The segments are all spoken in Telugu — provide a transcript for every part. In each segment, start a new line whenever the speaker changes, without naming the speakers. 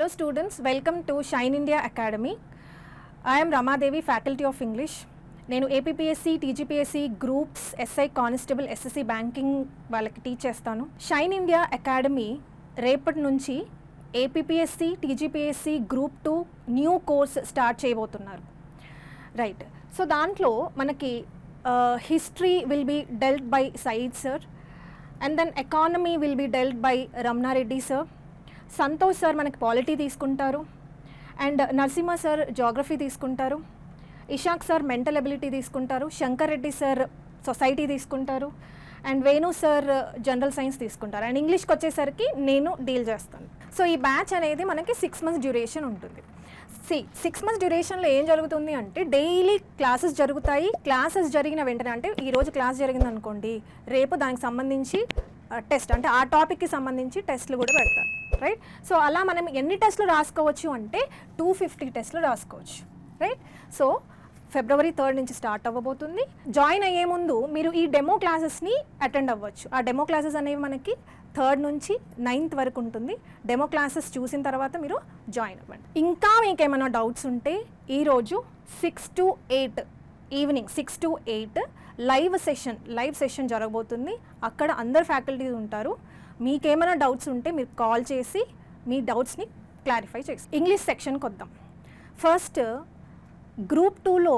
Hello students, welcome to Shine India Academy. I am Rama Devi, Faculty of English. నేను APPSC, TGPSC, groups, SI constable, SSC banking వాళ్ళకి టీచ్ చేస్తాను. షైన్ ఇండియా అకాడమీ రేపటి నుంచి APPSC, TGPSC, group 2 new course start చేయబోతున్నారు. రైట్, సో దాంట్లో మనకి history will be dealt by Sayeed sir, and then economy will be dealt by Ramana Reddy sir. Santosh sir మనకి పాలిటీ తీసుకుంటారు, అండ్ నరసింహ సార్ జాగ్రఫీ తీసుకుంటారు, ఇషాక్ సార్ మెంటల్ ఎబిలిటీ తీసుకుంటారు, శంకర్ రెడ్డి సార్ సొసైటీ తీసుకుంటారు, and Venu sir general science తీసుకుంటారు. అండ్ ఇంగ్లీష్కి వచ్చేసరికి నేను డీల్ చేస్తాను. సో ఈ బ్యాచ్ అనేది మనకి 6 months డ్యూరేషన్ ఉంటుంది. 6 months డ్యూరేషన్లో ఏం జరుగుతుంది అంటే డైలీ క్లాసెస్ జరుగుతాయి. క్లాసెస్ జరిగిన వెంటనే, అంటే ఈరోజు క్లాస్ జరిగింది అనుకోండి, రేపు దానికి సంబంధించి టెస్ట్, అంటే ఆ టాపిక్కి సంబంధించి టెస్ట్లు కూడా పెడతారు. రైట్, సో అలా మనం ఎన్ని టెస్ట్లు రాసుకోవచ్చు అంటే 250 టెస్ట్లు రాసుకోవచ్చు. రైట్, సో February 3rd నుంచి స్టార్ట్ అవ్వబోతుంది. జాయిన్ అయ్యే ముందు మీరు ఈ డెమో క్లాసెస్ని అటెండ్ అవ్వచ్చు. ఆ డెమో క్లాసెస్ అనేవి మనకి 3rd నుంచి 9th వరకు ఉంటుంది. డెమో క్లాసెస్ చూసిన తర్వాత మీరు జాయిన్ అవ్వండి. ఇంకా మీకు ఏమైనా డౌట్స్ ఉంటే ఈరోజు 6 to 8 evening 6 to 8 live session జరగబోతుంది. అక్కడ అందరు ఫ్యాకల్టీస్ ఉంటారు. మీకేమైనా డౌట్స్ ఉంటే మీరు కాల్ చేసి మీ డౌట్స్ని క్లారిఫై చేసి. ఇంగ్లీష్ సెక్షన్కి వద్దాం. ఫస్ట్ గ్రూప్ 2లో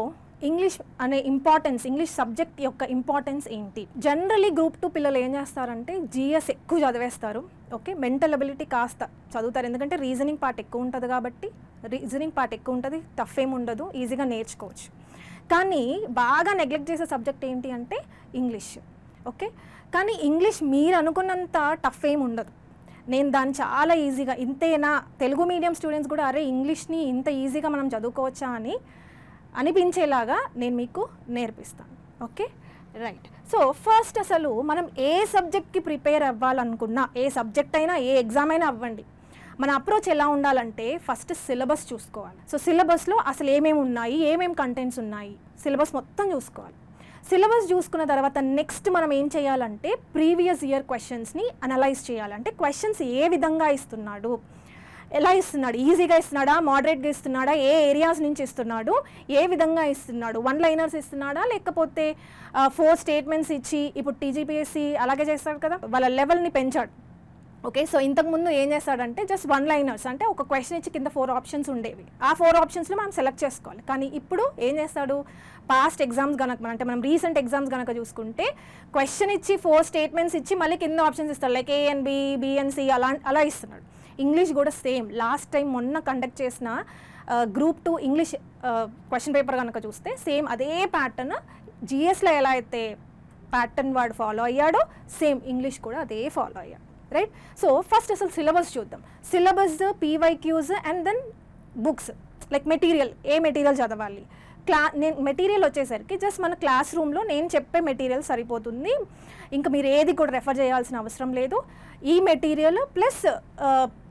ఇంగ్లీష్ అనే ఇంపార్టెన్స్, ఇంగ్లీష్ సబ్జెక్ట్ యొక్క ఇంపార్టెన్స్ ఏంటి? జనరలీ గ్రూప్ 2 పిల్లలు ఏం చేస్తారంటే GS ఎక్కువ చదివేస్తారు. ఓకే, మెంటల్ ఎబిలిటీ కాస్త చదువుతారు, ఎందుకంటే రీజనింగ్ పార్ట్ ఎక్కువ ఉంటుంది కాబట్టి. టఫ్ ఏమి ఉండదు, ఈజీగా నేర్చుకోవచ్చు. కానీ బాగా నెగ్లెక్ట్ చేసే సబ్జెక్ట్ ఏంటి అంటే ఇంగ్లీష్. ఓకే, కానీ ఇంగ్లీష్ మీరు అనుకున్నంత టఫ్ ఏమి ఉండదు. నేను దాన్ని చాలా ఈజీగా, ఇంతేనా తెలుగు మీడియం స్టూడెంట్స్ కూడా అరే ఇంగ్లీష్ని ఇంత ఈజీగా మనం చదువుకోవచ్చా అని అనిపించేలాగా నేను మీకు నేర్పిస్తాను. Okay, right. సో ఫస్ట్ అసలు మనం ఏ సబ్జెక్ట్కి ప్రిపేర్ అవ్వాలనుకున్నా, ఏ సబ్జెక్ట్ అయినా, ఏ ఎగ్జామ్ అయినా అవ్వండి, మన అప్రోచ్ ఎలా ఉండాలంటే ఫస్ట్ సిలబస్ చూసుకోవాలి. సో సిలబస్లో అసలు ఏమేమి ఉన్నాయి, ఏమేమి కంటెంట్స్ ఉన్నాయి, సిలబస్ మొత్తం చూసుకోవాలి. సిలబస్ చూసుకున్న తర్వాత నెక్స్ట్ మనం ఏం చేయాలంటే ప్రీవియస్ ఇయర్ క్వశ్చన్స్ని అనలైజ్ చేయాలంటే క్వశ్చన్స్ ఏ విధంగా ఇస్తున్నాడు, ఎలా ఇస్తున్నాడు, ఈజీగా ఇస్తున్నాడా, మోడరేట్గా ఇస్తున్నాడా, ఏ ఏరియాస్ నుంచి ఇస్తున్నాడు, ఏ విధంగా ఇస్తున్నాడు, 1 liners ఇస్తున్నాడా, లేకపోతే 4 statements ఇచ్చి, ఇప్పుడు TGPSC అలాగే చేస్తాడు కదా, వాళ్ళ లెవెల్ని పెంచాడు. ఓకే, సో ఇంతకుముందు ఏం చేస్తాడంటే జస్ట్ 1 liners, అంటే ఒక క్వశ్చన్ ఇచ్చి కింద 4 ఆప్షన్స్ ఉండేవి. ఆ 4 ఆప్షన్స్లో మనం సెలెక్ట్ చేసుకోవాలి. కానీ ఇప్పుడు ఏం చేస్తాడు, పాస్ట్ ఎగ్జామ్స్ కనుక, అంటే మనం రీసెంట్ ఎగ్జామ్స్ కనుక చూసుకుంటే క్వశ్చన్ ఇచ్చి 4 statements ఇచ్చి మళ్ళీ కింద ఆప్షన్స్ ఇస్తాడు, like A and B, B and C అలా ఇస్తున్నాడు. ఇంగ్లీష్ కూడా సేమ్. లాస్ట్ టైం మొన్న కండక్ట్ చేసిన గ్రూప్ 2 ఇంగ్లీష్ క్వశ్చన్ పేపర్ కనుక చూస్తే సేమ్ అదే ప్యాటర్న్, GSలో ఎలా అయితే ప్యాటర్న్ వాడు ఫాలో అయ్యాడో సేమ్ ఇంగ్లీష్ కూడా అదే ఫాలో అయ్యాడు. రైట్, సో ఫస్ట్ అసలు సిలబస్ చూద్దాం. Syllabus, PYQs and then books, like material, ఏ మెటీరియల్ చదవాలి. నేను మెటీరియల్ వచ్చేసరికి జస్ట్ మన క్లాస్ రూమ్లో నేను చెప్పే మెటీరియల్ సరిపోతుంది, ఇంకా మీరు ఏది కూడా రెఫర్ చేయాల్సిన అవసరం లేదు. ఈ మెటీరియల్ ప్లస్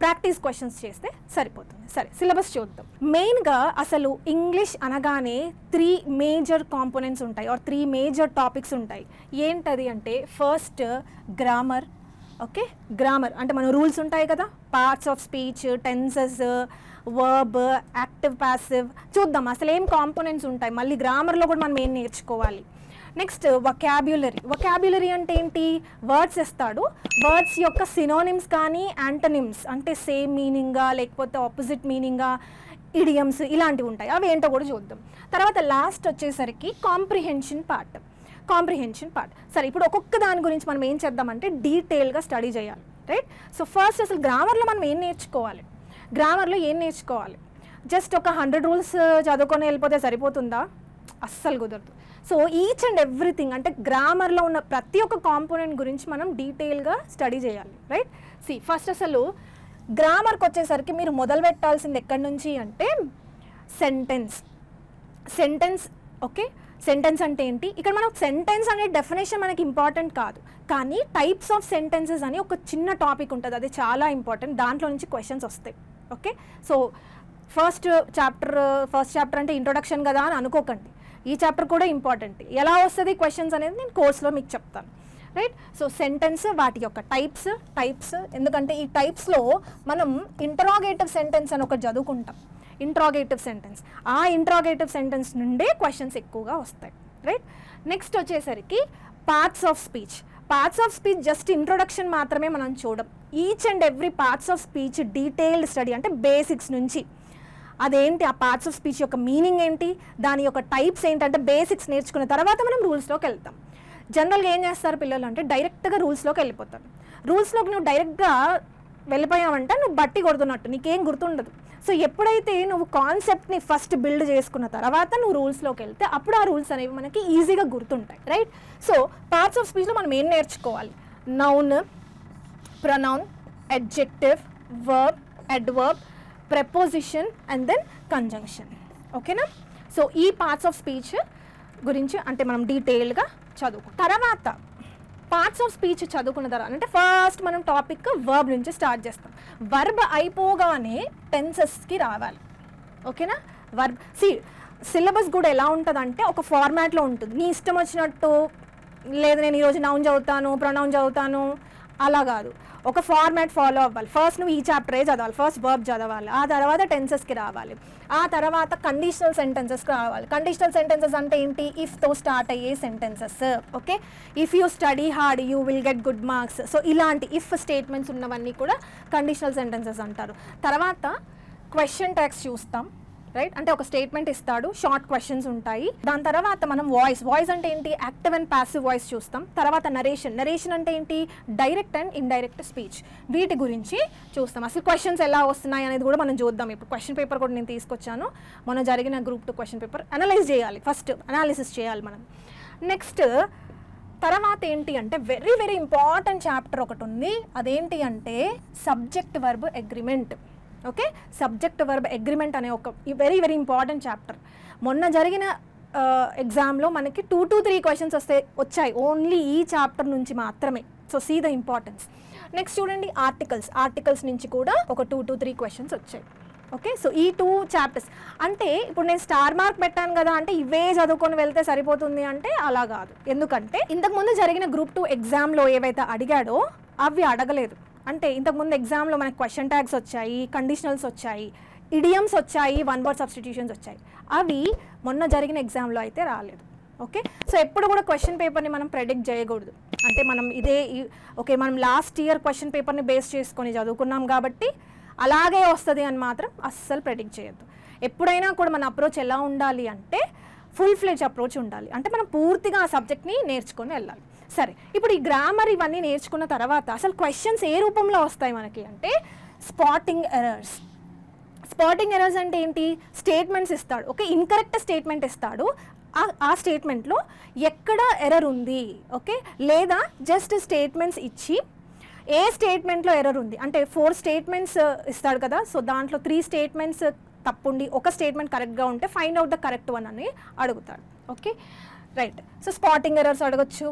ప్రాక్టీస్ క్వశ్చన్స్ చేస్తే సరిపోతుంది. సరే, సిలబస్ చూద్దాం. మెయిన్గా అసలు ఇంగ్లీష్ అనగానే 3 major కాంపోనెంట్స్ ఉంటాయి, ఆర్ 3 major టాపిక్స్ ఉంటాయి. ఏంటది అంటే ఫస్ట్ గ్రామర్. ఓకే, గ్రామర్ అంటే మన రూల్స్ ఉంటాయి కదా, parts of speech, tenses, verb, active, passive చూద్దాం. అసలు ఏం కాంపోనెంట్స్ ఉంటాయి, మళ్ళీ గ్రామర్లో కూడా మనం ఏం నేర్చుకోవాలి. నెక్స్ట్ వొకాబ్యులరీ అంటే ఏంటి, వర్డ్స్ ఇస్తాడు, వర్డ్స్ యొక్క సినోనిమ్స్ కానీ యాంటనిమ్స్, అంటే సేమ్ మీనింగా లేకపోతే ఆపోజిట్ మీనింగా, ఇడియమ్స్ ఇలాంటివి ఉంటాయి, అవి ఏంటో కూడా చూద్దాం. తర్వాత లాస్ట్ వచ్చేసరికి కాంప్రిహెన్షన్ పార్ట్. సరే, ఇప్పుడు ఒక్కొక్క దాని గురించి మనం ఏం చేద్దామంటే డీటెయిల్గా స్టడీ చేయాలి. రైట్, సో ఫస్ట్ అసలు గ్రామర్లో మనం ఏం నేర్చుకోవాలి, జస్ట్ ఒక 100 rules చదువుకొని వెళ్ళిపోతే సరిపోతుందా? అస్సలు కుదరదు. సో ఈచ్ అండ్ ఎవ్రీథింగ్, అంటే గ్రామర్లో ఉన్న ప్రతి ఒక్క కాంపోనెంట్ గురించి మనం డీటెయిల్గా స్టడీ చేయాలి. రైట్, ఫస్ట్ అసలు గ్రామర్కి వచ్చేసరికి మీరు మొదలు పెట్టాల్సింది ఎక్కడి నుంచి అంటే సెంటెన్స్. ఓకే, సెంటెన్స్ అంటే ఏంటి? ఇక్కడ మనం సెంటెన్స్ అనే డెఫినేషన్ మనకి ఇంపార్టెంట్ కాదు, కానీ టైప్స్ ఆఫ్ సెంటెన్సెస్ అని ఒక చిన్న టాపిక్ ఉంటుంది, అది చాలా ఇంపార్టెంట్. దాంట్లో నుంచి క్వశ్చన్స్ వస్తాయి. ఓకే, సో ఫస్ట్ చాప్టర్ అంటే ఇంట్రొడక్షన్ కదా అని అనుకోకండి, ఈ చాప్టర్ కూడా ఇంపార్టెంట్. ఎలా వస్తుంది క్వశ్చన్స్ అనేది నేను కోర్స్లో మీకు చెప్తాను. రైట్. సో సెంటెన్స్ వాటి యొక్క టైప్స్ ఎందుకంటే ఈ టైప్స్లో మనం ఇంటరాగేటివ్ సెంటెన్స్ అని ఒకటి చదువుకుంటాం. ఇంట్రాగేటివ్ సెంటెన్స్, ఆ ఇంట్రాగేటివ్ సెంటెన్స్ నుండే క్వశ్చన్స్ ఎక్కువగా వస్తాయి. రైట్. నెక్స్ట్ వచ్చేసరికి parts of speech. Parts of speech just introduction మాత్రమే మనం చూడం. Each and every parts of speech detailed study, అంటే బేసిక్స్ నుంచి అదేంటి ఆ పార్ట్స్ ఆఫ్ స్పీచ్ యొక్క మీనింగ్ ఏంటి, దాని యొక్క టైప్స్ ఏంటంటే బేసిక్స్ నేర్చుకున్న తర్వాత మనం రూల్స్లోకి వెళ్తాం. జనరల్గా ఏం చేస్తారు పిల్లలు అంటే డైరెక్ట్గా రూల్స్లోకి వెళ్ళిపోతారు. రూల్స్లోకి నువ్వు డైరెక్ట్గా వెళ్ళిపోయావంటే నువ్వు బట్టి కొడుతున్నట్టు, నీకేం గుర్తుండదు. సో ఎప్పుడైతే నువ్వు కాన్సెప్ట్ని ఫస్ట్ బిల్డ్ చేసుకున్న తర్వాత నువ్వు రూల్స్లోకి వెళ్తే అప్పుడు ఆ రూల్స్ అనేవి మనకి ఈజీగా గుర్తుంటాయి. రైట్. సో పార్ట్స్ ఆఫ్ స్పీచ్లో మనం ఏం నేర్చుకోవాలి? Noun, pronoun, adjective, verb, adverb, preposition and then conjunction. ఓకేనా? సో ఈ పార్ట్స్ ఆఫ్ స్పీచ్ గురించి అంటే మనం డీటెయిల్గా చదువుకుంటాం. తర్వాత పార్ట్స్ ఆఫ్ స్పీచ్ చదువుకున్న తర్వాత అంటే ఫస్ట్ మనం టాపిక్ వర్బ్ నుంచి స్టార్ట్ చేస్తాం. వర్బ్ అయిపోగానే టెన్సెస్కి రావాలి. ఓకేనా? వర్బ్ సిలబస్ కూడా ఎలా ఉంటుందంటే ఒక ఫార్మాట్లో ఉంటుంది. నీ ఇష్టం వచ్చినట్టు లేదు నేను ఈరోజు నౌన్ చదువుతాను, ప్రొనౌన్ చదువుతాను అలా కాదు. ఒక ఫార్మాట్ ఫాలో అవ్వాలి. ఫస్ట్ నువ్వు ఈ చాప్టరే చదవాలి, ఫస్ట్ వర్బ్ చదవాలి, ఆ తర్వాత టెన్సెస్కి రావాలి, ఆ తర్వాత కండిషనల్ సెంటెన్సెస్కి రావాలి. కండిషనల్ సెంటెన్సెస్ అంటే ఏంటి? ఇఫ్తో స్టార్ట్ అయ్యే sentences. Okay, if you study hard you will get good marks. So ఇలాంటి ఇఫ్ స్టేట్మెంట్స్ ఉన్నవన్నీ కూడా కండిషనల్ సెంటెన్సెస్ అంటారు. తర్వాత క్వశ్చన్ ట్యాగ్స్ చూస్తాం. రైట్, అంటే ఒక స్టేట్మెంట్ ఇస్తాడు, షార్ట్ క్వశ్చన్స్ ఉంటాయి. దాని తర్వాత మనం వాయిస్ అంటే ఏంటి? యాక్టివ్ అండ్ ప్యాసివ్ వాయిస్ చూస్తాం. తర్వాత నరేషన్ అంటే ఏంటి? Direct and indirect speech. వీటి గురించి చూస్తాం. అసలు క్వశ్చన్స్ ఎలా వస్తున్నాయి అనేది కూడా మనం చూద్దాం. ఇప్పుడు క్వశ్చన్ పేపర్ కూడా నేను తీసుకొచ్చాను. మొన్న జరిగిన గ్రూప్ 2 క్వశ్చన్ పేపర్ అనలైజ్ చేయాలి, ఫస్ట్ అనాలిసిస్ చేయాలి మనం. నెక్స్ట్ తర్వాత ఏంటి అంటే వెరీ వెరీ ఇంపార్టెంట్ చాప్టర్ ఒకటి ఉంది. అదేంటి అంటే subject verb agreement. Okay, subject verb agreement అనే ఒక వెరీ వెరీ ఇంపార్టెంట్ చాప్టర్. మొన్న జరిగిన ఎగ్జామ్లో మనకి 2 to 3 క్వశ్చన్స్ వచ్చాయి ఓన్లీ ఈ చాప్టర్ నుంచి మాత్రమే. So see the importance. Next చూడండి ఆర్టికల్స్ నుంచి కూడా ఒక 2 to 3 క్వశ్చన్స్ వచ్చాయి. ఓకే, సో ఈ 2 చాప్టర్స్ అంటే ఇప్పుడు నేను స్టార్ మార్క్ పెట్టాను కదా అంటే ఇవే చదువుకొని వెళ్తే సరిపోతుంది అంటే అలా కాదు. ఎందుకంటే ఇంతకుముందు జరిగిన గ్రూప్ 2 ఎగ్జామ్లో ఏవైతే అడిగాడో అవి అడగలేదు. అంటే ఇంతకుముందు ఎగ్జామ్లో మనకి క్వశ్చన్ ట్యాగ్స్ వచ్చాయి, కండిషనల్స్ వచ్చాయి, ఇడియమ్స్ వచ్చాయి, వన్ వర్డ్ సబ్స్టిట్యూషన్స్ వచ్చాయి. అవి మొన్న జరిగిన ఎగ్జామ్లో అయితే రాలేదు. ఓకే, సో ఎప్పుడు కూడా క్వశ్చన్ పేపర్ని మనం ప్రెడిక్ట్ చేయకూడదు. అంటే మనం మనం లాస్ట్ ఇయర్ క్వశ్చన్ పేపర్ని బేస్ చేసుకొని చదువుకున్నాం కాబట్టి అలాగే వస్తుంది అని మాత్రం అస్సలు ప్రెడిక్ట్ చేయొద్దు. ఎప్పుడైనా కూడా మన అప్రోచ్ ఎలా ఉండాలి అంటే ఫుల్ ఫ్లెడ్జ్ అప్రోచ్ ఉండాలి. అంటే మనం పూర్తిగా ఆ సబ్జెక్ట్ని నేర్చుకొని వెళ్ళాలి. సరే, ఇప్పుడు ఈ గ్రామర్ ఇవన్నీ నేర్చుకున్న తర్వాత అసలు క్వశ్చన్స్ ఏ రూపంలో వస్తాయి మనకి అంటే స్పాటింగ్ ఎర్రర్స్ అంటే ఏంటి? స్టేట్మెంట్స్ ఇస్తాడు. ఓకే, ఇన్కరెక్ట్ స్టేట్మెంట్ ఇస్తాడు. ఆ స్టేట్మెంట్లో ఎక్కడ ఎర్రర్ ఉంది, ఓకే, లేదా జస్ట్ స్టేట్మెంట్స్ ఇచ్చి ఏ స్టేట్మెంట్లో ఎర్రర్ ఉంది అంటే 4 స్టేట్మెంట్స్ ఇస్తాడు కదా. సో దాంట్లో 3 స్టేట్మెంట్స్ తప్పుండి ఒక స్టేట్మెంట్ కరెక్ట్గా ఉంటే find out the correct one అని అడుగుతాడు. Okay, right. So spotting errors అడగచ్చు.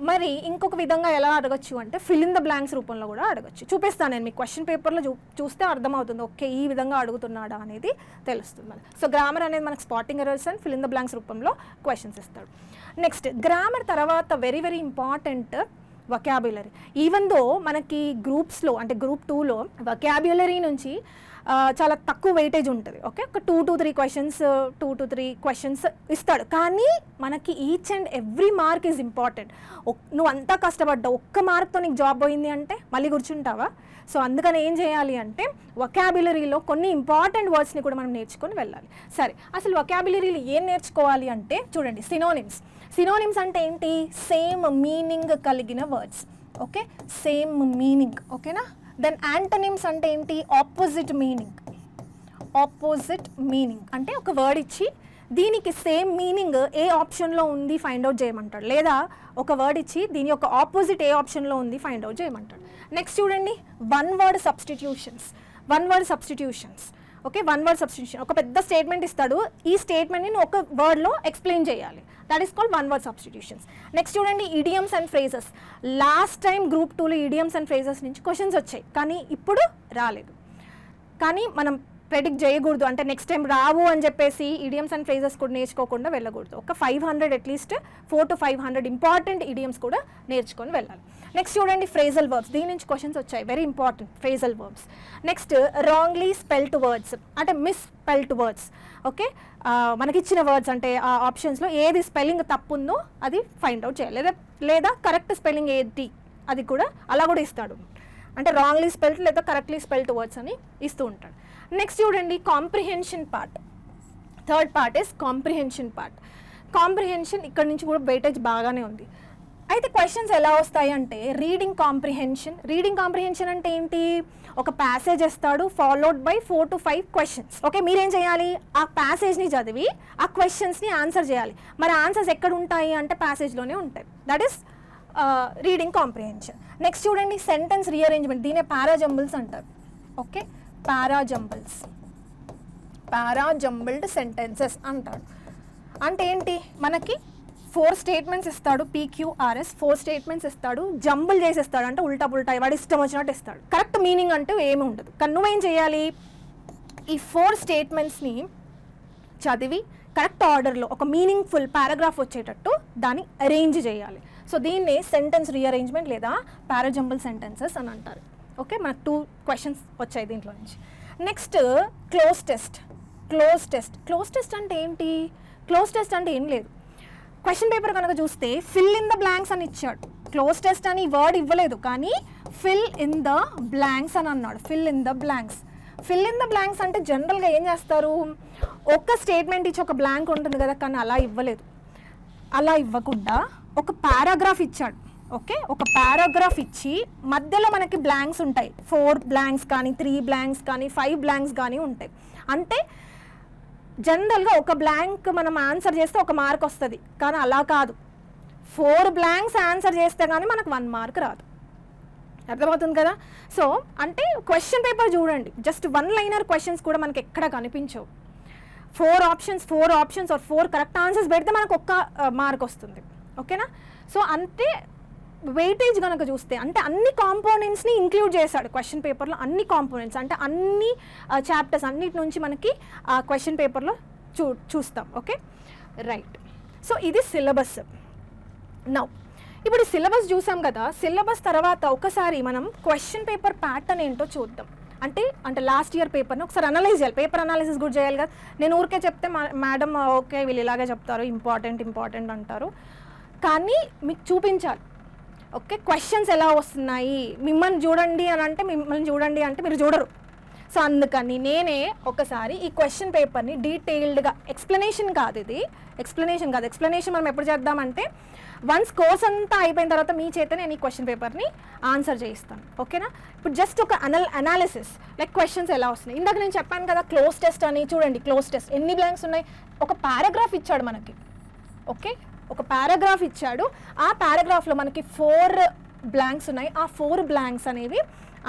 మరి ఇంకొక విధంగా ఎలా అడగచ్చు అంటే ఫిల్ ఇన్ ద బ్లాంక్స్ రూపంలో కూడా అడగచ్చు. చూపిస్తాను నేను మీకు క్వశ్చన్ పేపర్లో చూస్తే అర్థమవుతుంది. ఓకే, ఈ విధంగా అడుగుతున్నాడా అనేది తెలుస్తుంది మనకి. సో గ్రామర్ అనేది మనకు spotting errors and fill in the blanks రూపంలో క్వశ్చన్స్ ఇస్తాడు. నెక్స్ట్ గ్రామర్ తర్వాత very very important vocabulary. Even though మనకి గ్రూప్స్లో అంటే గ్రూప్ 2లో వొకాబ్యులరీ నుంచి చాలా తక్కువ వెయిటేజ్ ఉంటుంది. ఓకే, ఒక 2 to 3 క్వశ్చన్స్ ఇస్తాడు. కానీ మనకి each and every mark is important. నువ్వు అంతా కష్టపడ్డావు, ఒక్క మార్క్తో నీకు జాబ్ పోయింది అంటే మళ్ళీ కూర్చుంటావా? సో అందుకని ఏం చేయాలి అంటే వొకాబ్యులరీలో కొన్ని ఇంపార్టెంట్ వర్డ్స్ని కూడా మనం నేర్చుకొని వెళ్ళాలి. సరే, అసలు వొకాబ్యులరీలో ఏం నేర్చుకోవాలి అంటే చూడండి, సినోనిమ్స్ అంటే ఏంటి? సేమ్ మీనింగ్ కలిగిన వర్డ్స్. Okay, same meaning. ఓకేనా? దెన్ యాంటోనిమ్స్ అంటే ఏంటి? ఆపోజిట్ మీనింగ్ అంటే ఒక వర్డ్ ఇచ్చి దీనికి సేమ్ మీనింగ్ ఏ ఆప్షన్లో ఉంది ఫైండ్ అవుట్ చేయమంటాడు, లేదా ఒక వర్డ్ ఇచ్చి దీని యొక్క ఆపోజిట్ ఏ ఆప్షన్లో ఉంది ఫైండ్ అవుట్ చేయమంటాడు. నెక్స్ట్ చూడండి, one word substitutions. Okay, one word substitution. ఒక పెద్ద స్టేట్మెంట్ ఇస్తాడు, ఈ స్టేట్మెంట్ని ఒక వర్డ్లో ఎక్స్ప్లెయిన్ చేయాలి. That is called one word substitutions. Next చూడండి, idioms and phrases. Last time group 2లో ఇడియమ్స్ అండ్ ఫ్రేజెస్ నుంచి క్వశ్చన్స్ వచ్చాయి, కానీ ఇప్పుడు రాలేదు. కానీ మనం ప్రెడిక్ట్ చేయకూడదు, అంటే నెక్స్ట్ టైం రావు అని చెప్పేసి ఇడియమ్స్ అండ్ ఫ్రేజెస్ కూడా నేర్చుకోకుండా వెళ్ళకూడదు. ఒక 500 అట్లీస్ట్ 4 to 500 ఇంపార్టెంట్ ఇడియమ్స్ కూడా నేర్చుకొని వెళ్ళాలి. నెక్స్ట్ చూడండి ఫ్రేజల్ వర్బ్స్, దీని నుంచి క్వశ్చన్స్ వచ్చాయి, very important phrasal verbs. Next wrongly spelled words అంటే మిస్ స్పెల్డ్ వర్డ్స్. ఓకే, మనకిచ్చిన వర్డ్స్ అంటే ఆ ఆప్షన్స్లో ఏది స్పెల్లింగ్ తప్పు ఉందో అది ఫైండ్ అవుట్ చేయాలి, లేదా కరెక్ట్ స్పెల్లింగ్ ఏది అది కూడా అలా కూడా ఇస్తాడు, అంటే రాంగ్లీ స్పెల్డ్ లేదా కరెక్ట్లీ స్పెల్డ్ వర్డ్స్ అని ఇస్తూ ఉంటాడు. నెక్స్ట్ చూడండి comprehension part, third part is comprehension part. Comprehension ఇక్కడ నుంచి కూడా వెయిటేజ్ బాగానే ఉంది. అయితే క్వశ్చన్స్ ఎలా వస్తాయి అంటే రీడింగ్ కాంప్రిహెన్షన్. రీడింగ్ కాంప్రిహెన్షన్ అంటే ఏంటి, ఒక ప్యాసేజ్ ఇస్తాడు followed by 4 to 5 questions. Okay, మీరేం చేయాలి, ఆ ప్యాసేజ్ని చదివి ఆ క్వశ్చన్స్ని ఆన్సర్ చేయాలి. మరి ఆన్సర్స్ ఎక్కడ ఉంటాయి అంటే ప్యాసేజ్లోనే ఉంటాయి. That is reading comprehension. Next చూడండి సెంటెన్స్ రీఅరేంజ్మెంట్, దీనే పారాజంబుల్స్ అంటారు. ఓకే, పారాజంబుల్డ్ సెంటెన్సెస్ అంటాడు. అంటే ఏంటి, మనకి 4 స్టేట్మెంట్స్ ఇస్తాడు, PQRS 4 స్టేట్మెంట్స్ ఇస్తాడు, జంబుల్ చేసేస్తాడు, అంటే ఉల్టా పుల్టా వాడు ఇష్టం వచ్చినట్టు ఇస్తాడు, కరెక్ట్ మీనింగ్ అంటూ ఏమి ఉండదు. కానీ నువ్వేం చేయాలి, ఈ 4 స్టేట్మెంట్స్ని చదివి కరెక్ట్ ఆర్డర్లో ఒక మీనింగ్ఫుల్ పారాగ్రాఫ్ వచ్చేటట్టు దాన్ని అరేంజ్ చేయాలి. సో దీన్ని సెంటెన్స్ రీఅరేంజ్మెంట్ లేదా పారాజంబుల్ సెంటెన్సెస్ అని అంటారు. ఓకే, మనకు 2 క్వశ్చన్స్ వచ్చాయి దీంట్లో నుంచి. Next cloze test. Cloze test అంటే ఏంటి, క్లోజ్ టెస్ట్ అంటే ఏం లేదు, క్వశ్చన్ పేపర్ కనుక చూస్తే ఫిల్ ఇన్ ద బ్లాంక్స్ అని ఇచ్చాడు. క్లోజ్ టెస్ట్ అని వర్డ్ ఇవ్వలేదు, కానీ ఫిల్ ఇన్ ద బ్లాంక్స్ అని అన్నాడు. ఫిల్ ఇన్ ద బ్లాంక్స్ అంటే జనరల్గా ఏం చేస్తారు, ఒక స్టేట్మెంట్ ఇచ్చి ఒక బ్లాంక్ ఉంటుంది కదా, కానీ అలా ఇవ్వలేదు. అలా ఇవ్వకుండా ఒక పారాగ్రాఫ్ ఇచ్చాడు. ఓకే, ఒక పారాగ్రాఫ్ ఇచ్చి మధ్యలో మనకి బ్లాంక్స్ ఉంటాయి, 4 బ్లాంక్స్ కానీ 3 బ్లాంక్స్ కానీ 5 బ్లాంక్స్ కానీ ఉంటాయి. అంటే జనరల్గా ఒక బ్లాంక్ మనం ఆన్సర్ చేస్తే 1 మార్క్ వస్తుంది, కానీ అలా కాదు, 4 బ్లాంక్స్ ఆన్సర్ చేస్తే కానీ మనకు 1 మార్క్ రాదు. అర్థమవుతుంది కదా. సో అంటే క్వశ్చన్ పేపర్ చూడండి, జస్ట్ 1 లైనర్ క్వశ్చన్స్ కూడా మనకి ఎక్కడ కనిపించవు. 4 ఆప్షన్స్ ఆర్ 4 కరెక్ట్ ఆన్సర్స్ పెడితే మనకు 1 మార్క్ వస్తుంది. ఓకేనా. సో అంటే వెయిటేజ్ కనుక చూస్తే అంటే అన్ని కాంపోనెంట్స్ని ఇంక్లూడ్ చేశాడు క్వశ్చన్ పేపర్లో, అన్ని కాంపోనెంట్స్ అంటే అన్ని చాప్టర్స్ అన్నిటి నుంచి మనకి ఆ క్వశ్చన్ పేపర్లో చూస్తాం. Okay, right. సో ఇది సిలబస్. నౌ ఇప్పుడు సిలబస్ చూసాం కదా, సిలబస్ తర్వాత ఒకసారి మనం క్వశ్చన్ పేపర్ ప్యాటర్న్ ఏంటో చూద్దాం. అంటే లాస్ట్ ఇయర్ పేపర్ని ఒకసారి అనలైజ్ చేయాలి, పేపర్ అనాలిసిస్ కూడా చేయాలి కదా. నేను ఊరికే చెప్తే మేడం ఓకే వీళ్ళు ఇలాగే చెప్తారు, ఇంపార్టెంట్ అంటారు, కానీ మీకు చూపించాలి. ఓకే, క్వశ్చన్స్ ఎలా వస్తున్నాయి, మిమ్మల్ని చూడండి అంటే మీరు చూడరు. సో అందుకని నేనే ఒకసారి ఈ క్వశ్చన్ పేపర్ని డీటెయిల్డ్గా ఎక్స్ప్లెనేషన్ మనం ఎప్పుడు చేద్దామంటే వన్స్ కోర్స్ అంతా అయిపోయిన తర్వాత మీ చేత నేను ఈ క్వశ్చన్ పేపర్ని ఆన్సర్ చేయిస్తాను. ఓకేనా. ఇప్పుడు జస్ట్ ఒక అనాలిసిస్ లైక్ క్వశ్చన్స్ ఎలా వస్తున్నాయి. ఇందాక నేను చెప్పాను కదా క్లోజ్ టెస్ట్ అని. చూడండి క్లోజ్ టెస్ట్ ఎన్ని బ్లాంక్స్ ఉన్నాయి, ఒక పారాగ్రాఫ్ ఇచ్చాడు మనకి. ఓకే, ఒక పారాగ్రాఫ్ ఇచ్చాడు, ఆ పారాగ్రాఫ్లో మనకి 4 బ్లాంక్స్ ఉన్నాయి, ఆ 4 బ్లాంక్స్ అనేవి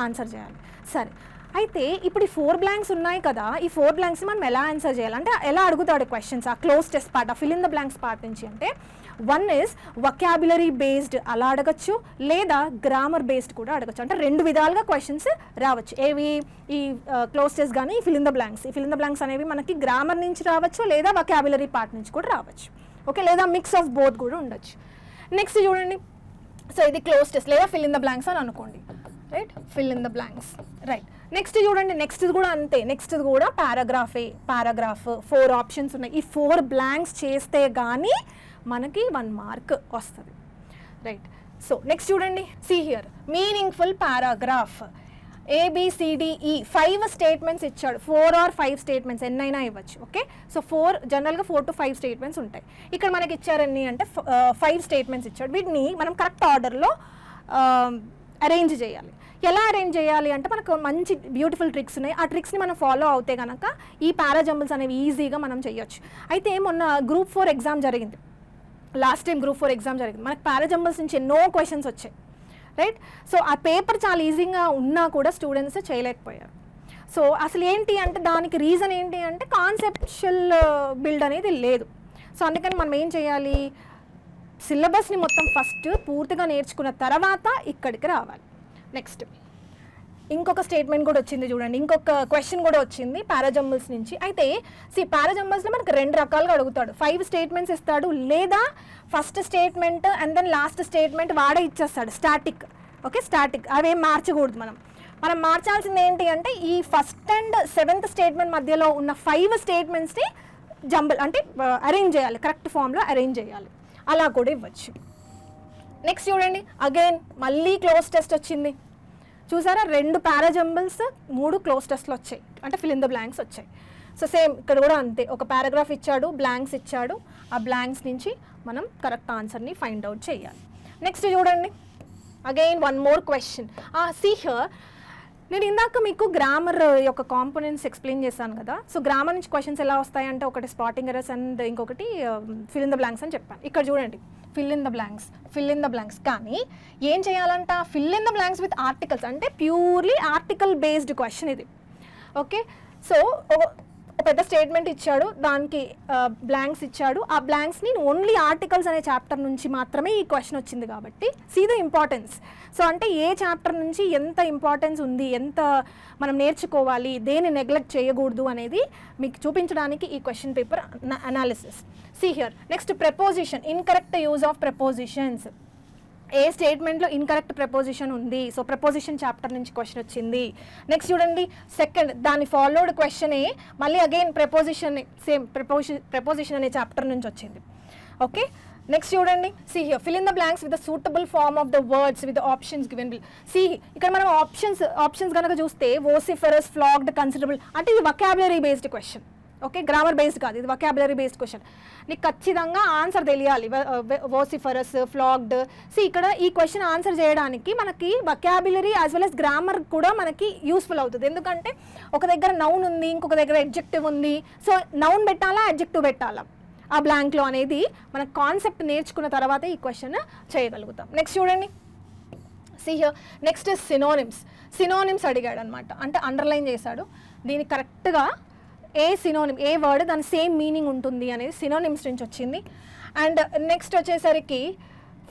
ఆన్సర్ చేయాలి. సరే, అయితే ఇప్పుడు ఈ 4 బ్లాంక్స్ ఉన్నాయి కదా, ఈ 4 బ్లాంక్స్ మనం ఎలా ఆన్సర్ చేయాలంటే ఎలా అడుగుతాడు క్వశ్చన్స్ ఆ క్లోజ్ టెస్ట్ పార్ట్, ఆ fill in the blanks part నుంచి. అంటే 1 ఈజ్ వొకాబులరీ బేస్డ్ అలా అడగచ్చు, లేదా గ్రామర్ బేస్డ్ కూడా అడగచ్చు. అంటే 2 విధాలుగా క్వశ్చన్స్ రావచ్చు. ఏవి, ఈ క్లోజ్ టెస్ట్ కానీ ఈ ఫిల్ ఇన్ ద బ్లాంక్స్. ఈ ఫిల్ ఇన్ ద బ్లాంక్స్ అనేవి మనకి గ్రామర్ నుంచి రావచ్చు, లేదా వొకాబులరీ పార్ట్ నుంచి కూడా రావచ్చు. ఓకే, లేదా మిక్స్ ఆఫ్ బోత్ కూడా ఉండొచ్చు. నెక్స్ట్ చూడండి, సో ఇది క్లోజ్ టెస్ట్ లేదా ఫిల్ ఇన్ ద బ్లాంక్స్ అని అనుకోండి. Right, fill in the blanks. Right, next చూడండి, నెక్స్ట్ కూడా అంతే. నెక్స్ట్ కూడా పారాగ్రాఫ్ 4 ఆప్షన్స్ ఉన్నాయి. ఈ 4 బ్లాంక్స్ చేస్తే కానీ మనకి 1 మార్క్ వస్తుంది. రైట్, సో నెక్స్ట్ చూడండి, see here meaningful paragraph ABCDE 5 statements ఇచ్చాడు. 4 or 5 స్టేట్మెంట్స్ ఎన్నైనా ఇవ్వచ్చు. ఓకే, సో జనరల్గా 4 to 5 స్టేట్మెంట్స్ ఉంటాయి. ఇక్కడ మనకి ఇచ్చారని అంటే 5 స్టేట్మెంట్స్ ఇచ్చాడు. వీటిని మనం కరెక్ట్ ఆర్డర్లో అరేంజ్ చేయాలి. ఎలా అరేంజ్ చేయాలి అంటే మనకు మంచి బ్యూటిఫుల్ ట్రిక్స్ ఉన్నాయి. ఆ ట్రిక్స్ని మనం ఫాలో అవుతే కనుక ఈ పారాజంబుల్స్ అనేవి ఈజీగా మనం చేయొచ్చు. అయితే మొన్న Group 4 ఎగ్జామ్ జరిగింది, లాస్ట్ టైం Group 4 ఎగ్జామ్ జరిగింది. మనకు పారాజంబుల్స్ నుంచి ఎన్నో క్వశ్చన్స్ వచ్చాయి. రైట్, సో ఆ పేపర్ చాలా ఈజీగా ఉన్నా కూడా స్టూడెంట్స్ చేయలేకపోయారు. సో అసలు ఏంటి అంటే దానికి రీజన్ ఏంటి అంటే కాన్సెప్చువల్ బిల్డ్ అనేది లేదు. సో అందుకని మనం ఏం చేయాలి, సిలబస్ని మొత్తం ఫస్ట్ పూర్తిగా నేర్చుకున్న తర్వాత ఇక్కడికి రావాలి. నెక్స్ట్ ఇంకొక స్టేట్మెంట్ కూడా వచ్చింది చూడండి, ఇంకొక క్వశ్చన్ కూడా వచ్చింది పారాజంబుల్స్ నుంచి. అయితే పారాజంబుల్స్లో మనకు 2 రకాలుగా అడుగుతాడు. 5 స్టేట్మెంట్స్ ఇస్తాడు, లేదా first statement and then last statement వాడే ఇచ్చేస్తాడు స్టాటిక్. ఓకే, స్టాటిక్ అవేం మార్చకూడదు. మనం మార్చాల్సింది ఏంటి అంటే ఈ ఫస్ట్ అండ్ 7th స్టేట్మెంట్ మధ్యలో ఉన్న 5 స్టేట్మెంట్స్ని అంటే అరేంజ్ చేయాలి, కరెక్ట్ ఫామ్లో అరేంజ్ చేయాలి. అలా కూడా ఇవ్వచ్చు. నెక్స్ట్ చూడండి, అగైన్ మళ్ళీ క్లోజ్ టెస్ట్ వచ్చింది. చూసారా, 2 పారాజంబుల్స్ 3 క్లోజ్ టెస్ట్లు వచ్చాయి, అంటే ఫిల్ ఇన్ ద బ్లాంక్స్ వచ్చాయి. సో సేమ్ ఇక్కడ కూడా అంతే, ఒక పారాగ్రాఫ్ ఇచ్చాడు, బ్లాంక్స్ ఇచ్చాడు, ఆ బ్లాంక్స్ నుంచి మనం కరెక్ట్ ఆన్సర్ని ఫైండ్ అవుట్ చేయాలి. నెక్స్ట్ చూడండి, again one more question. See here, నేను ఇందాక మీకు గ్రామర్ యొక్క కాంపోనెంట్స్ ఎక్స్ప్లెయిన్ చేశాను కదా. సో గ్రామర్ నుంచి క్వశ్చన్స్ ఎలా వస్తాయంటే ఒకటి స్పాటింగ్ ఎర్రర్స్ అండ్ ఇంకొకటి ఫిల్ ఇన్ ద బ్లాంక్స్ అని చెప్పాను. ఇక్కడ చూడండి, ఫిల్ ఇన్ ద బ్లాంక్స్. కానీ ఏం చేయాలంట, fill in the blanks with articles, అంటే ప్యూర్లీ ఆర్టికల్ బేస్డ్ క్వశ్చన్ ఇది. ఓకే, సో పెద్ద స్టేట్మెంట్ ఇచ్చాడు, దానికి బ్లాంక్స్ ఇచ్చాడు, ఆ బ్లాంక్స్ని ఓన్లీ ఆర్టికల్స్ అనే చాప్టర్ నుంచి మాత్రమే ఈ క్వశ్చన్ వచ్చింది కాబట్టి సీ ద ఇంపార్టెన్స్. సో అంటే ఏ చాప్టర్ నుంచి ఎంత ఇంపార్టెన్స్ ఉంది, ఎంత మనం నేర్చుకోవాలి, దేన్ని నెగ్లెక్ట్ చేయకూడదు అనేది మీకు చూపించడానికి ఈ question paper analysis. See here, next preposition, incorrect use of prepositions. ఏ స్టేట్మెంట్లో ఇన్కరెక్ట్ ప్రపోజిషన్ ఉంది, సో ప్రపోజిషన్ చాప్టర్ నుంచి క్వశ్చన్ వచ్చింది. నెక్స్ట్ చూడండి, సెకండ్ దాని ఫాలోడ్ క్వశ్చనే మళ్ళీ అగైన్ ప్రపోజిషన్, సేమ్ ప్రపోజిషన్ అనే చాప్టర్ నుంచి వచ్చింది. ఓకే, నెక్స్ట్ చూడండి, see here, fill in the blanks with the suitable form of the words with options given. See ఇక్కడ మనం ఆప్షన్స్ కనుక చూస్తే వోసిఫరస్, ఫ్లాగ్డ్, కన్సిడరబుల్, అంటే ఇది vocabulary based question. Okay, grammar based కాదు, ఇది వొకాబులరీ బేస్డ్ క్వశ్చన్. నీకు ఖచ్చితంగా ఆన్సర్ తెలియాలి, వోసిఫరస్, ఫ్లాగ్డ్. ఇక్కడ ఈ క్వశ్చన్ ఆన్సర్ చేయడానికి మనకి vocabulary as well as grammar కూడా మనకి యూస్ఫుల్ అవుతుంది. ఎందుకంటే ఒక దగ్గర నౌన్ ఉంది, ఇంకొక దగ్గర అడ్జెక్టివ్ ఉంది. సో నౌన్ పెట్టాలా, అడ్జెక్టివ్ పెట్టాలా ఆ బ్లాంక్లో అనేది మన కాన్సెప్ట్ నేర్చుకున్న తర్వాత ఈ క్వశ్చన్ చేయగలుగుతాం. నెక్స్ట్ చూడండి, సీ హియర్, నెక్స్ట్ సినోనిమ్స్ అడిగాడు అనమాట, అంటే అండర్లైన్ చేశాడు. దీన్ని కరెక్ట్గా ఏ సినోనిమ్, ఏ వర్డ్ దాని సేమ్ మీనింగ్ ఉంటుంది అనేది సినోనిమ్స్ నుంచి వచ్చింది. అండ్ నెక్స్ట్ వచ్చేసరికి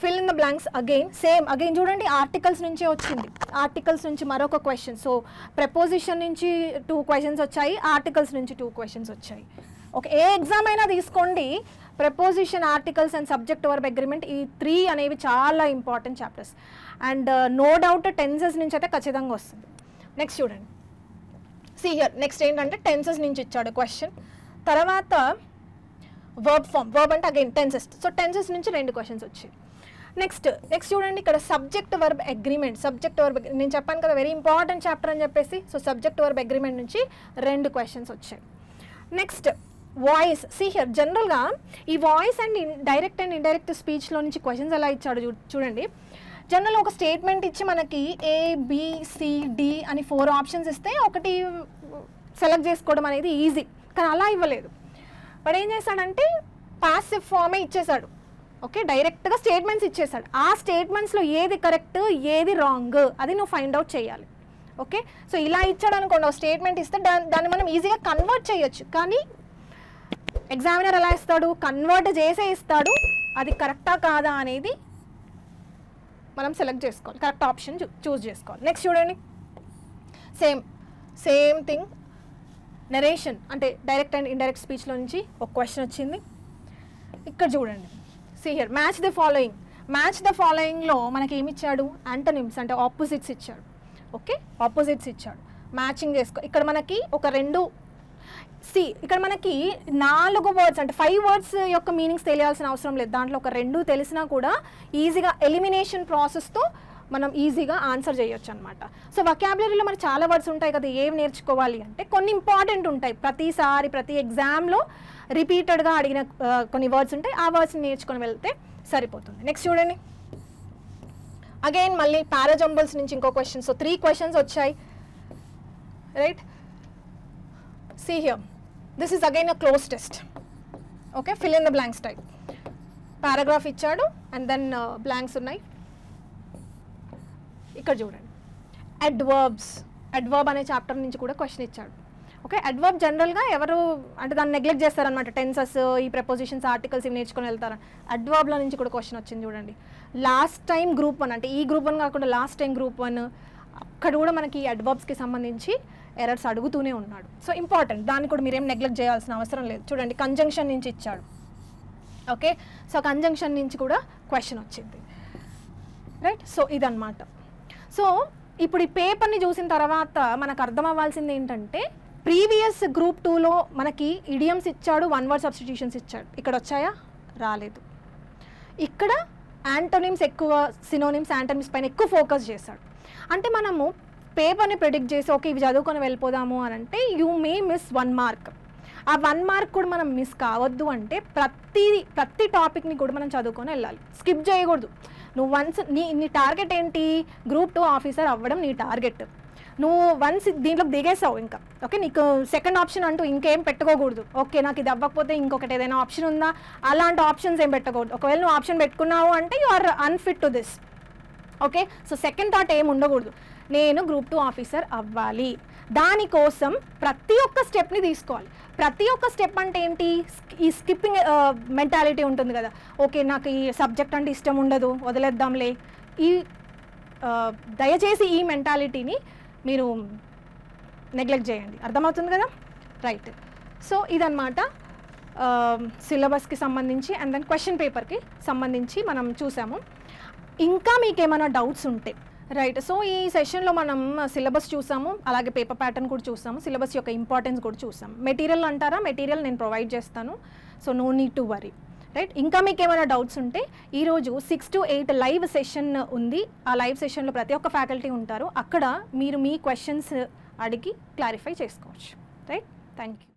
fill in the blanks, again చూడండి, ఆర్టికల్స్ నుంచే వచ్చింది. ఆర్టికల్స్ నుంచి మరొక క్వశ్చన్. సో ప్రపోజిషన్ నుంచి 2 క్వశ్చన్స్ వచ్చాయి, ఆర్టికల్స్ నుంచి 2 క్వశ్చన్స్ వచ్చాయి. ఓకే, ఏ ఎగ్జామ్ అయినా తీసుకోండి, preposition, articles and subject verb agreement, ఈ 3 అనేవి చాలా important chapters. And no doubt tenses నుంచి అయితే ఖచ్చితంగా వస్తుంది. నెక్స్ట్ చూడండి, సీ హియర్, నెక్స్ట్ ఏంటంటే టెన్సెస్ నుంచి ఇచ్చాడు క్వశ్చన్. తర్వాత వర్బ్ ఫామ్, వర్బ్ అంటే అగైన్ టెన్సెస్. సో టెన్సెస్ నుంచి 2 క్వశ్చన్స్ వచ్చాయి. నెక్స్ట్ చూడండి, ఇక్కడ సబ్జెక్ట్ వర్బ్ అగ్రిమెంట్, నేను చెప్పాను కదా వెరీ ఇంపార్టెంట్ చాప్టర్ అని చెప్పేసి. సో సబ్జెక్ట్ వర్బ్ అగ్రిమెంట్ నుంచి 2 క్వశ్చన్స్ వచ్చాయి. నెక్స్ట్ వాయిస్, సీ హియర్, జనరల్గా ఈ voice and direct and indirect స్పీచ్లో నుంచి క్వశ్చన్స్ ఎలా ఇచ్చాడు చూడండి. జనరల్ ఒక స్టేట్మెంట్ ఇచ్చి మనకి ABCD అని 4 ఆప్షన్స్ ఇస్తే ఒకటి సెలెక్ట్ చేసుకోవడం అనేది ఈజీ, కానీ అలా ఇవ్వలేదు. వాడు ఏం చేశాడంటే పాసివ్ ఫామే ఇచ్చేసాడు. ఓకే, డైరెక్ట్గా స్టేట్మెంట్స్ ఇచ్చేసాడు. ఆ స్టేట్మెంట్స్లో ఏది కరెక్ట్, ఏది రాంగ్ అది నువ్వు ఫైండ్ అవుట్ చేయాలి. ఓకే, సో ఇలా ఇచ్చాడు అనుకోండి, ఒక స్టేట్మెంట్ ఇస్తే దాన్ని మనం ఈజీగా కన్వర్ట్ చేయొచ్చు. కానీ ఎగ్జామినర్ ఎలా ఇస్తాడు, కన్వర్ట్ చేసే ఇస్తాడు. అది కరెక్టా కాదా అనేది మనం సెలెక్ట్ చేసుకోవాలి, కరెక్ట్ ఆప్షన్ చూస్ చేసుకోవాలి. నెక్స్ట్ చూడండి, సేమ్ థింగ్, నరేషన్ అంటే డైరెక్ట్ అండ్ ఇండైరెక్ట్ స్పీచ్లో నుంచి ఒక క్వశ్చన్ వచ్చింది. ఇక్కడ చూడండి, సీ హియర్, మ్యాచ్ ద ఫాలోయింగ్లో మనకి ఏమి ఇచ్చాడు, యాంటోనిమ్స్ అంటే ఆపోజిట్స్ ఇచ్చాడు. ఓకే, ఆపోజిట్స్ ఇచ్చాడు, మ్యాచింగ్ చేసుకో. ఇక్కడ మనకి ఒక 2 ఇక్కడ మనకి 4 వర్డ్స్ అంటే 5 వర్డ్స్ యొక్క మీనింగ్స్ తెలియాల్సిన అవసరం లేదు. దాంట్లో ఒక 2 తెలిసినా కూడా ఈజీగా ఎలిమినేషన్ ప్రాసెస్తో మనం ఈజీగా ఆన్సర్ చేయొచ్చు అనమాట. సో వొకాబులరీలో మరి చాలా వర్డ్స్ ఉంటాయి కదా, ఏవి నేర్చుకోవాలి అంటే కొన్ని ఇంపార్టెంట్ ఉంటాయి. ప్రతి ఎగ్జామ్లో రిపీటెడ్గా అడిగిన కొన్ని వర్డ్స్ ఉంటాయి, ఆ వర్డ్స్ని నేర్చుకొని వెళ్తే సరిపోతుంది. నెక్స్ట్ చూడండి, అగైన్ మళ్ళీ పారాజంబుల్స్ నుంచి ఇంకో క్వశ్చన్. సో 3 క్వశ్చన్స్ వచ్చాయి, right. See here, this is again a closed test. Okay, fill in the blanks type. Paragraph ఇచ్చాడు and then blanks ఉన్నాయి. ఇక్కడ చూడండి, adverb అనే చాప్టర్ నుంచి కూడా క్వశ్చన్ ఇచ్చాడు. ఓకే, అడ్వర్బ్ జనరల్గా ఎవరు అంటే దాన్ని నెగ్లెక్ట్ చేస్తారనమాట, టెన్సెస్, ఈ ప్రపోజిషన్స్, ఆర్టికల్స్ ఇవి నేర్చుకొని వెళ్తారు. అడ్వర్బ్ల నుంచి కూడా క్వశ్చన్ వచ్చింది చూడండి. లాస్ట్ టైం గ్రూప్ 1 అంటే ఈ గ్రూప్ 1 కాకుండా లాస్ట్ టైం గ్రూప్ 1, అక్కడ కూడా మనకి అడ్వర్బ్స్కి సంబంధించి ఎర్రర్స్ అడుగుతూనే ఉన్నాడు. సో ఇంపార్టెంట్, దాన్ని కూడా మీరేం నెగ్లెక్ట్ చేయాల్సిన అవసరం లేదు. చూడండి కంజంక్షన్ నుంచి ఇచ్చాడు. ఓకే, సో కంజంక్షన్ నుంచి కూడా క్వశ్చన్ వచ్చింది, రైట్. సో ఇదన్నమాట. సో ఇప్పుడు ఈ పేపర్ని చూసిన తర్వాత మనకు అర్థం అవ్వాల్సింది ఏంటంటే, ప్రీవియస్ గ్రూప్ 2లో మనకి ఇడియమ్స్ ఇచ్చాడు, వన్ వర్డ్ సబ్స్టిట్యూషన్స్ ఇచ్చాడు. ఇక్కడ వచ్చాయా? రాలేదు. ఇక్కడ యాంటోనిమ్స్ ఎక్కువ, సినోనిమ్స్ యాంటోనిమ్స్ పైన ఎక్కువ ఫోకస్ చేశాడు. అంటే మనము పేపర్ని ప్రిడిక్ట్ చేసి ఓకే ఇవి చదువుకొని వెళ్ళిపోదాము అని అంటే యూ మే మిస్ 1 మార్క్. ఆ 1 మార్క్ కూడా మనం మిస్ కావద్దు అంటే ప్రతి టాపిక్ని కూడా మనం చదువుకొని వెళ్ళాలి, స్కిప్ చేయకూడదు. నువ్వు వన్స్ నీ టార్గెట్ ఏంటి? గ్రూప్ 2 ఆఫీసర్ అవ్వడం నీ టార్గెట్. నువ్వు వన్స్ దీంట్లోకి దిగేసావు ఇంకా, ఓకే, నీకు సెకండ్ ఆప్షన్ అంటూ ఇంకేం పెట్టుకోకూడదు. ఓకే నాకు ఇది అవ్వకపోతే ఇంకొకటి ఏదైనా ఆప్షన్ ఉందా, అలాంటి ఆప్షన్స్ ఏం పెట్టకూడదు. ఒకవేళ నువ్వు ఆప్షన్ పెట్టుకున్నావు అంటే you are unfit to this. Okay, so second thought ఏం ఉండకూడదు, నేను గ్రూప్ 2 ఆఫీసర్ అవ్వాలి. దానికోసం ప్రతి ఒక్క స్టెప్ని తీసుకోవాలి. ప్రతి ఒక్క స్టెప్ అంటే ఏంటి? ఈ స్కిప్పింగ్ మెంటాలిటీ ఉంటుంది కదా, ఓకే నాకు ఈ సబ్జెక్ట్ అంటే ఇష్టం ఉండదు వదిలేద్దాంలే, దయచేసి ఈ మెంటాలిటీని మీరు నెగ్లెక్ట్ చేయండి. అర్థమవుతుంది కదా, రైట్. సో ఇదన్నమాట సిలబస్కి సంబంధించి అండ్ దెన్ క్వశ్చన్ పేపర్కి సంబంధించి మనం చూసాము. ఇంకా మీకు ఏమైనా డౌట్స్ ఉంటే రైట్. సో ఈ సెషన్లో మనం సిలబస్ చూసాము, అలాగే పేపర్ ప్యాటర్న్ కూడా చూసాము, సిలబస్ యొక్క ఇంపార్టెన్స్ కూడా చూసాము. మెటీరియల్ అంటారా, మెటీరియల్ నేను ప్రొవైడ్ చేస్తాను, so no need to worry, right. ఇంకా మీకు ఏమైనా డౌట్స్ ఉంటే ఈరోజు 6 to 8 లైవ్ సెషన్ ఉంది. ఆ లైవ్ సెషన్లో ప్రతి ఒక్క ఫ్యాకల్టీ ఉంటారు, అక్కడ మీరు మీ క్వశ్చన్స్ అడిగి క్లారిఫై చేసుకోవచ్చు, రైట్. Thank you.